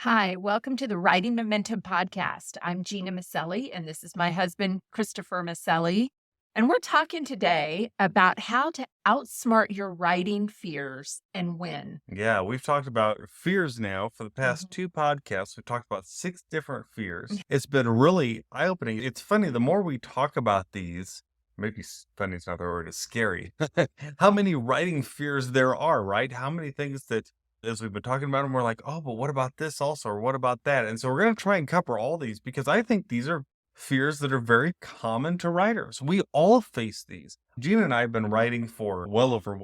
Hi, welcome to the Writing Momentum Podcast. I'm Gena Maselli, and this is my husband, Christopher Maselli. And we're talking today about how to outsmart your writing fears and win. Yeah, we've talked about fears now for the past Mhm. two podcasts. We've talked about six different fears. It's been really eye opening. It's funny, the more we talk about these, maybe funny is not the word, it's scary. How many writing fears there are, right? How many things that, as we've been talking about them, we're like, oh, but what about this also? Or what about that? And so we're going to try and cover all these because I think these are fears that are very common to writers. We all face these. Gina and I have been writing for well over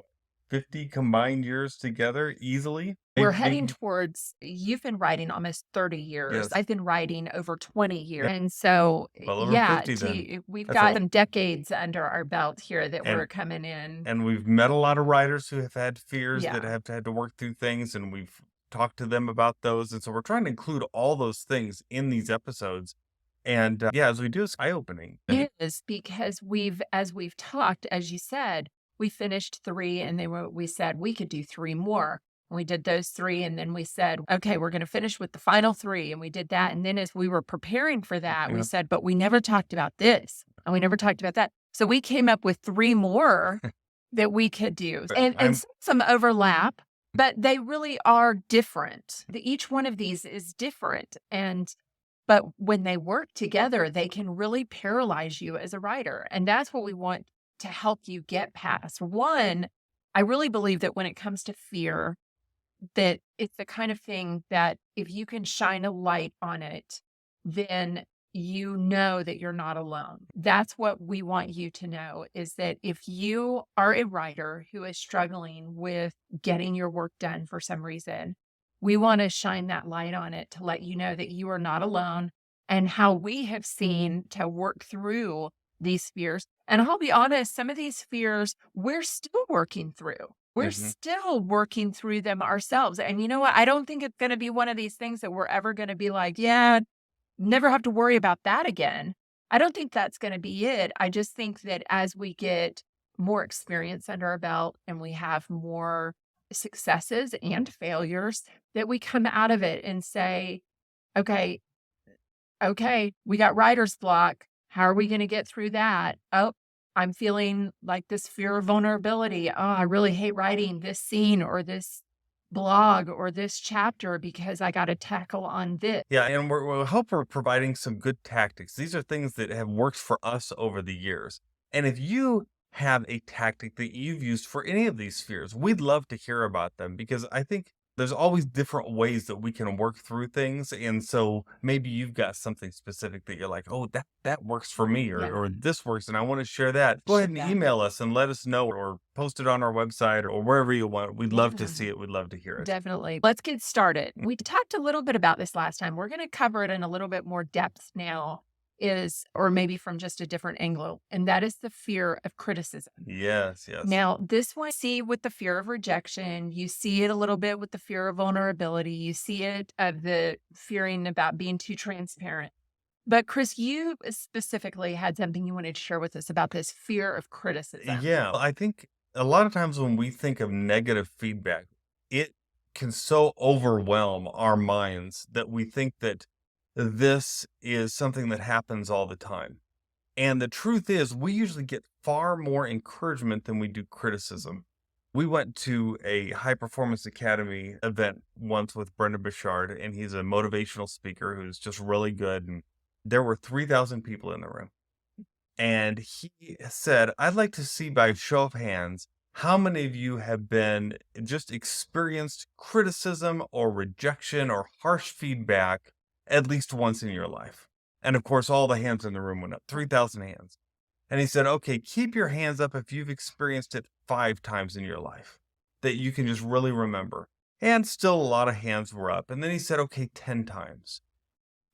50 combined years together easily. We're heading Maybe towards, you've been writing almost 30 years. yes, I've been writing over 20 years. yeah, And so, well over yeah, 50 then. we've That's a got some decades under our belt here that and we're coming in. and we've met a lot of writers who have had fears that Yeah. have had to work through things, and we've talked to them about those, and so we're trying to include all those things in these episodes. And, yeah, as we do, it's eye-opening. Is because as we've talked, as you said, we finished 3 and we said we could do 3 more. And we did those 3 and then we said, okay, we're going to finish with the final 3. And we did that. And then as we were preparing for that, we Yeah. said, but we never talked about this and we never talked about that. So we came up with 3 more that we could do. But And I'm some overlap, but they really are different. Each one of these is different. But when they work together, they can really paralyze you as a writer. And that's what we want to help you get past. One, I really believe that when it comes to fear, that it's the kind of thing that if you can shine a light on it, then you know that you're not alone. That's what we want you to know is that if you are a writer who is struggling with getting your work done for some reason, we want to shine that light on it to let you know that you are not alone and how we have seen to work through these fears. And I'll be honest, some of these fears we're still working through. We're mhm. still working through them ourselves. And you know what? I don't think it's going to be one of these things that we're ever going to be like, yeah, never have to worry about that again. I don't think that's going to be it. I just think that as we get more experience under our belt and we have more successes and failures, that we come out of it and say, okay, okay, we got writer's block. How are we going to get through that? Oh, I'm feeling like this fear of vulnerability. Oh, I really hate writing this scene or this blog or this chapter because I got to tackle on this. Yeah, and we'll hope we're providing some good tactics. These are things that have worked for us over the years. And if you have a tactic that you've used for any of these fears, we'd love to hear about them because I think there's always different ways that we can work through things. And so maybe you've got something specific that you're like, oh, that works for me Yeah. or this works and I want to share that. Go Share ahead and that. email us and let us know or post it on our website or wherever you want. We'd love to Yeah. see it. We'd love to hear it. Definitely. Let's get started. We talked a little bit about this last time. We're going to cover it in a little bit more depth now, or maybe from just a different angle, and that is the fear of criticism. Yes, yes. Now, this one, see with the fear of rejection, you see it a little bit with the fear of vulnerability, you see it of the fearing about being too transparent. But Chris, you specifically had something you wanted to share with us about this fear of criticism. Yeah, I think a lot of times when we think of negative feedback, it can so overwhelm our minds that we think that this is something that happens all the time. And the truth is, we usually get far more encouragement than we do criticism. We went to a high performance academy event once with Brendan Bouchard, and he's a motivational speaker who's just really good. And there were 3,000 people in the room. And he said, I'd like to see by show of hands how many of you have been just experienced criticism or rejection or harsh feedback at least once in your life. And of course, all the hands in the room went up, 3,000 hands. And he said, okay, keep your hands up if you've experienced it 5 times in your life that you can just really remember. And still a lot of hands were up. And then he said, okay, 10 times,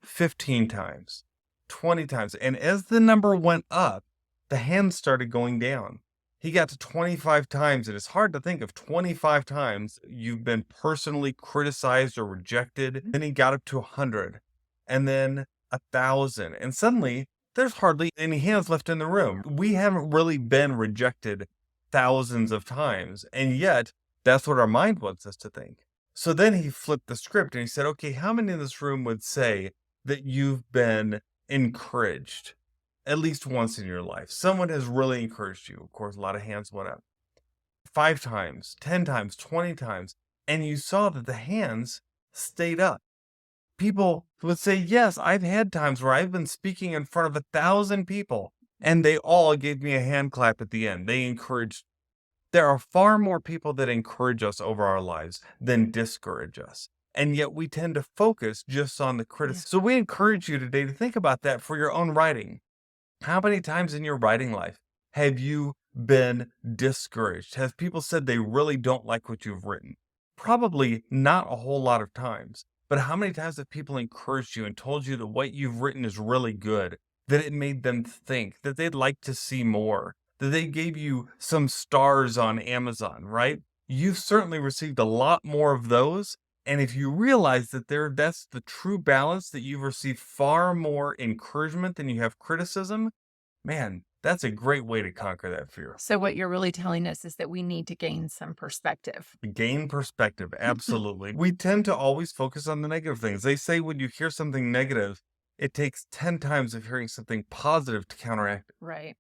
15 times, 20 times. And as the number went up, the hands started going down. He got to 25 times, and it's hard to think of 25 times you've been personally criticized or rejected. Then he got up to 100, and then 1,000. And suddenly, there's hardly any hands left in the room. We haven't really been rejected thousands of times, and yet that's what our mind wants us to think. So then he flipped the script and he said, okay, how many in this room would say that you've been encouraged at least once in your life? Someone has really encouraged you. Of course, a lot of hands went up. 5 times, 10 times, 20 times. And you saw that the hands stayed up. People would say, yes, I've had times where I've been speaking in front of 1,000 people and they all gave me a hand clap at the end. They encouraged. There are far more people that encourage us over our lives than discourage us. And yet we tend to focus just on the Yeah. criticism. So we encourage you today to think about that for your own writing. How many times in your writing life have you been discouraged? Have people said they really don't like what you've written? Probably not a whole lot of times. But how many times have people encouraged you and told you that what you've written is really good, that it made them think, that they'd like to see more, that they gave you some stars on Amazon, right? You've certainly received a lot more of those. And if you realize that that's the true balance, that you've received far more encouragement than you have criticism, man, that's a great way to conquer that fear. So what you're really telling us is that we need to gain some perspective. Gain perspective, absolutely. We tend to always focus on the negative things. They say when you hear something negative, it takes 10 times of hearing something positive to counteract it. Right.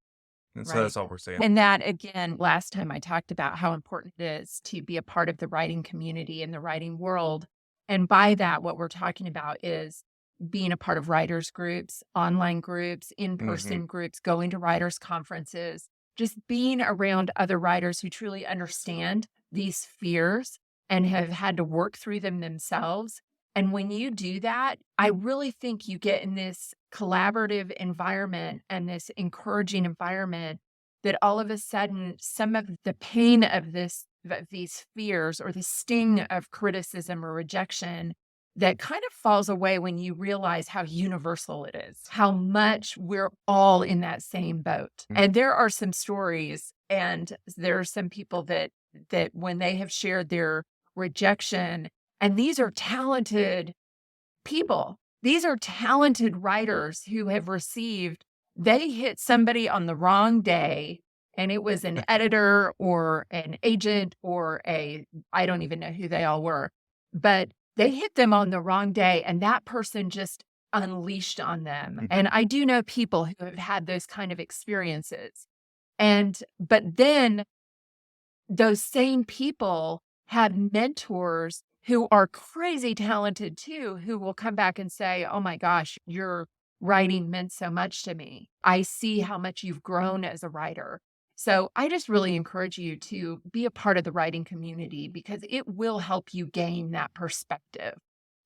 And so Right. that's all we're saying. And that, again, last time I talked about how important it is to be a part of the writing community and the writing world. And by that, what we're talking about is being a part of writers groups, online groups, in Mhm. person groups, going to writers conferences, just being around other writers who truly understand these fears and have had to work through them themselves. And when you do that, I really think you get in this collaborative environment and this encouraging environment that all of a sudden some of the pain of these fears or the sting of criticism or rejection that kind of falls away when you realize how universal it is, how much we're all in that same boat. Mm. And there are some stories and there are some people that when they have shared their rejection, and these are talented people. These are talented writers who have received they hit somebody on the wrong day, and it was an editor or an agent or a I don't even know who they all were, but they hit them on the wrong day, and that person just unleashed on them. Mhm. And I do know people who have had those kind of experiences. But then those same people had mentors who are crazy talented too, who will come back and say, "Oh my gosh, your writing meant so much to me. I see how much you've grown as a writer." So I just really encourage you to be a part of the writing community because it will help you gain that perspective.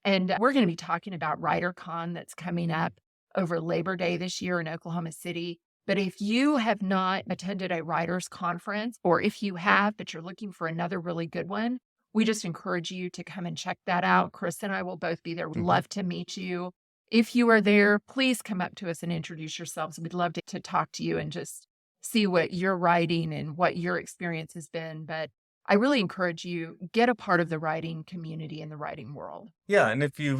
And we're going to be talking about WriterCon that's coming up over Labor Day this year in Oklahoma City. But if you have not attended a writers conference, or if you have, but you're looking for another really good one, we just encourage you to come and check that out. Chris and I will both be there. We'd Mhm. love to meet you. If you are there, please come up to us and introduce yourselves. We'd love to talk to you and just see what you're writing and what your experience has been. But I really encourage you, get a part of the writing community and the writing world. Yeah, and if you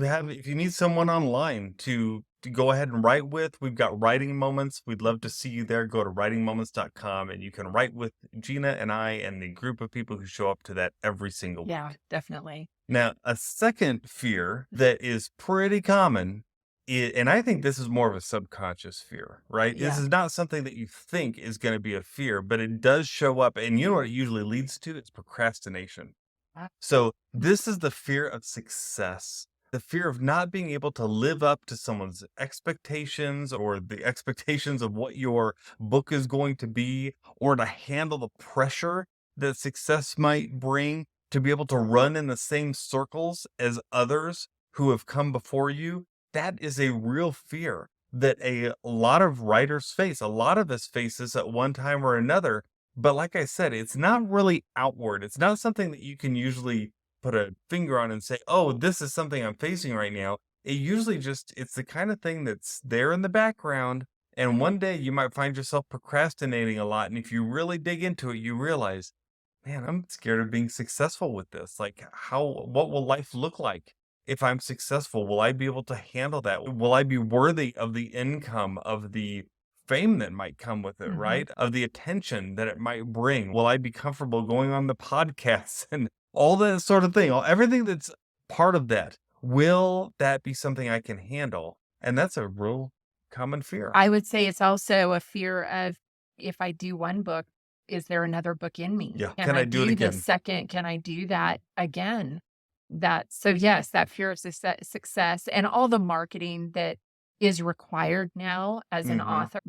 need someone online to go ahead and write with, we've got writing moments. We'd love to see you there. Go to writingmoments.com and you can write with Gina and I and the group of people who show up to that every single Yeah, week. definitely. Now, a second fear that is pretty common, and I think this is more of a subconscious fear, right? This Yeah. is not something that you think is going to be a fear, but it does show up. And you know what it usually leads to? It's procrastination. Ah, So this is the fear of success, the fear of not being able to live up to someone's expectations or the expectations of what your book is going to be, or to handle the pressure that success might bring, to be able to run in the same circles as others who have come before you. That is a real fear that a lot of writers face. A lot of us face this at one time or another, but like I said, it's not really outward. It's not something that you can usually put a finger on and say, "Oh, this is something I'm facing right now." It usually just it's the kind of thing that's there in the background, and one day you might find yourself procrastinating a lot, and if you really dig into it, you realize, "Man, I'm scared of being successful with this. Like, what will life look like if I'm successful? Will I be able to handle that? Will I be worthy of the income, of the fame that might come with it, mhm. right? Of the attention that it might bring? Will I be comfortable going on the podcasts and all that sort of thing, everything that's part of that. Will that be something I can handle? And that's a real common fear. I would say it's also a fear of, if I do one book, is there another book in me? Yeah. Can Can I I do it do the again? second? Can I do that again? So yes, that fear of success and all the marketing that is required now as an Hmm. author.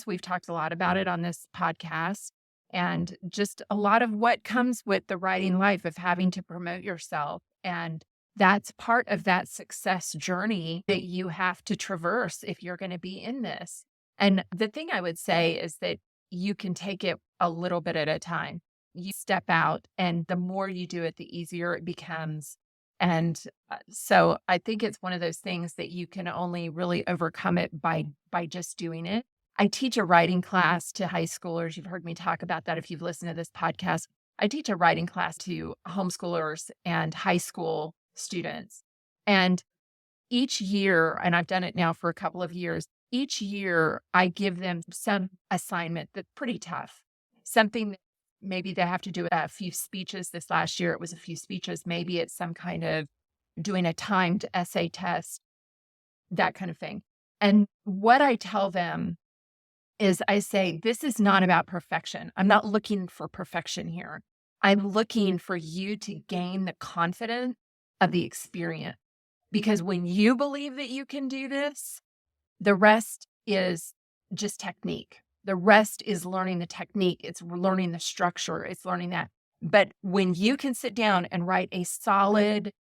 We've talked a lot about it on this podcast, and just a lot of what comes with the writing life of having to promote yourself. And that's part of that success journey that you have to traverse if you're going to be in this. And the thing I would say is that you can take it a little bit at a time. You step out, and the more you do it, the easier it becomes. And so I think it's one of those things that you can only really overcome it by just doing it. I teach a writing class to high schoolers. You've heard me talk about that if you've listened to this podcast. I teach a writing class to homeschoolers and high school students. And each year, and I've done it now for a couple of years, each year I give them some assignment that's pretty tough. Something that maybe they have to do a few speeches. This last year, it was a few speeches. Maybe it's some kind of doing a timed essay test, that kind of thing. And what I tell them is I say, this is not about perfection. I'm not looking for perfection here. I'm looking for you to gain the confidence of the experience. Because when you believe that you can do this, the rest is just technique. The rest is learning the technique. It's learning the structure. It's learning that. But when you can sit down and write a solid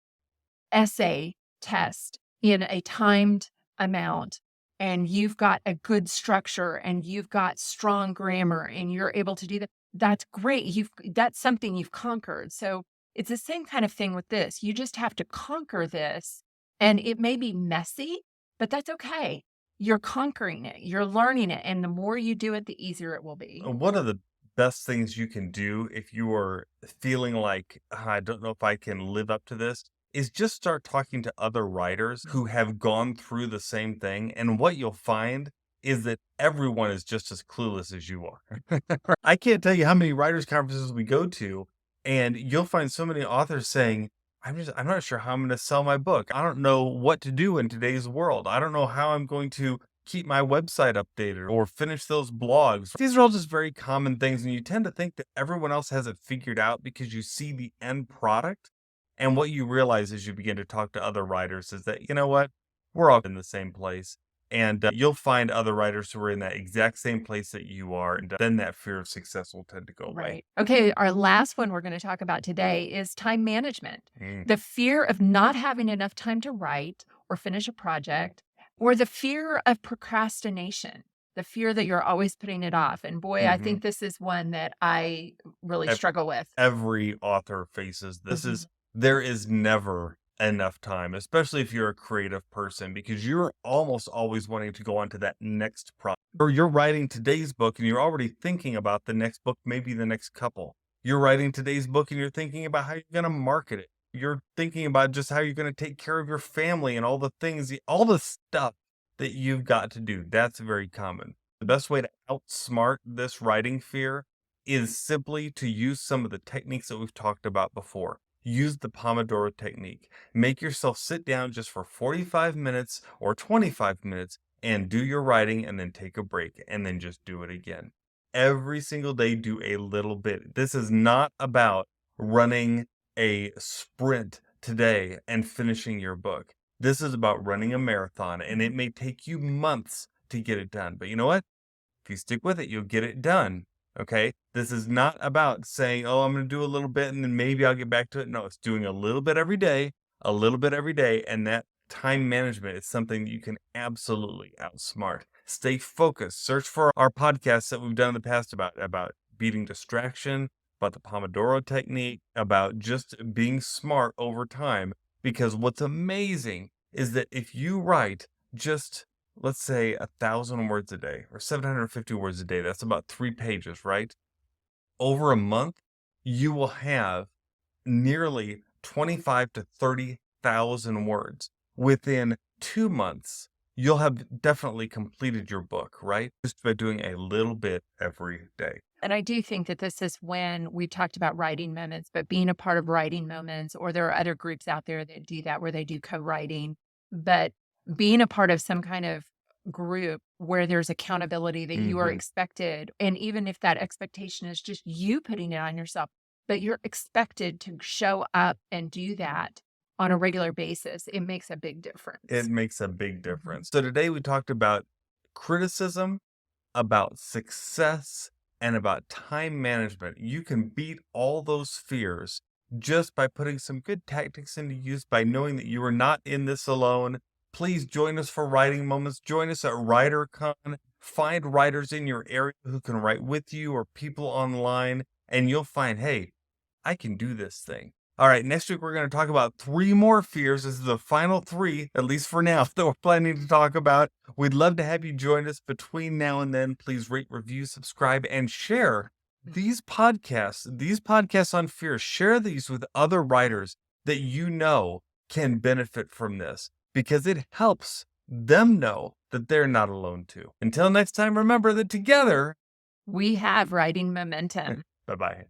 essay test in a timed amount, and you've got a good structure and you've got strong grammar and you're able to do that, that's great. That's something you've conquered. So it's the same kind of thing with this. You just have to conquer this, and it may be messy, but that's okay. You're conquering it. You're learning it, and the more you do it, the easier it will be. One of the best things you can do if you are feeling like, I don't know if I can live up to this, is just start talking to other writers who have gone through the same thing. And what you'll find is that everyone is just as clueless as you are. I can't tell you how many writers' conferences we go to, and you'll find so many authors saying, I'm not sure how I'm going to sell my book. I don't know what to do in today's world. I don't know how I'm going to keep my website updated or finish those blogs. These are all just very common things, and you tend to think that everyone else has it figured out because you see the end product. And what you realize as you begin to talk to other writers is that, you know what, we're all in the same place. And you'll find other writers who are in that exact same place that you are. And then that fear of success will tend to go away. Right. Okay. Our last one we're going to talk about today is time management. Mm. The fear of not having enough time to write or finish a project, or the fear of procrastination, the fear that you're always putting it off. And boy, I Hmm. think this is one that I really struggle with. Every author faces this. Mhm. There is never enough time, especially if you're a creative person, because you're almost always wanting to go on to that next project. Or you're writing today's book and you're already thinking about the next book, maybe the next couple. You're writing today's book and you're thinking about how you're going to market it. You're thinking about just how you're going to take care of your family and all the things, all the stuff that you've got to do. That's very common. The best way to outsmart this writing fear is simply to use some of the techniques that we've talked about before. Use the Pomodoro technique. Make yourself sit down just for 45 minutes or 25 minutes and do your writing, and then take a break and then just do it again. Every single day, do a little bit. This is not about running a sprint today and finishing your book. This is about running a marathon, and it may take you months to get it done. But you know what? If you stick with it, you'll get it done. Okay. This is not about saying, oh, I'm going to do a little bit and then maybe I'll get back to it. No, it's doing a little bit every day, a little bit every day. And that time management is something that you can absolutely outsmart. Stay focused. Search for our podcasts that we've done in the past about beating distraction, about the Pomodoro technique, about just being smart over time. Because what's amazing is that if you write just, let's say, 1,000 words a day or 750 words a day, that's about 3 pages, right? Over a month, you will have nearly 25 to 30,000 words. Within 2 months, you'll have definitely completed your book, right? Just by doing a little bit every day. And I do think that this is when we talked about writing moments, but being a part of writing moments, or there are other groups out there that do that where they do co-writing, but being a part of some kind of group where there's accountability that you are Mhm. expected. And even if that expectation is just you putting it on yourself, but you're expected to show up and do that on a regular basis, it makes a big It difference. makes a big Mhm. difference. So today we talked about criticism, about success, and about time management. You can beat all those fears just by putting some good tactics into use, by knowing that you are not in this alone. Please join us for writing moments. Join us at WriterCon. Find writers in your area who can write with you or people online, and you'll find, hey, I can do this thing. All right, next week we're going to talk about three more fears. This is the final three, at least for now, that we're planning to talk about. We'd love to have you join us between now and then. Please rate, review, subscribe, and share these podcasts on fear. Share these with other writers that you know can benefit from this because it helps them know that they're not alone too. Until next time, remember that together, We have writing momentum. bye bye.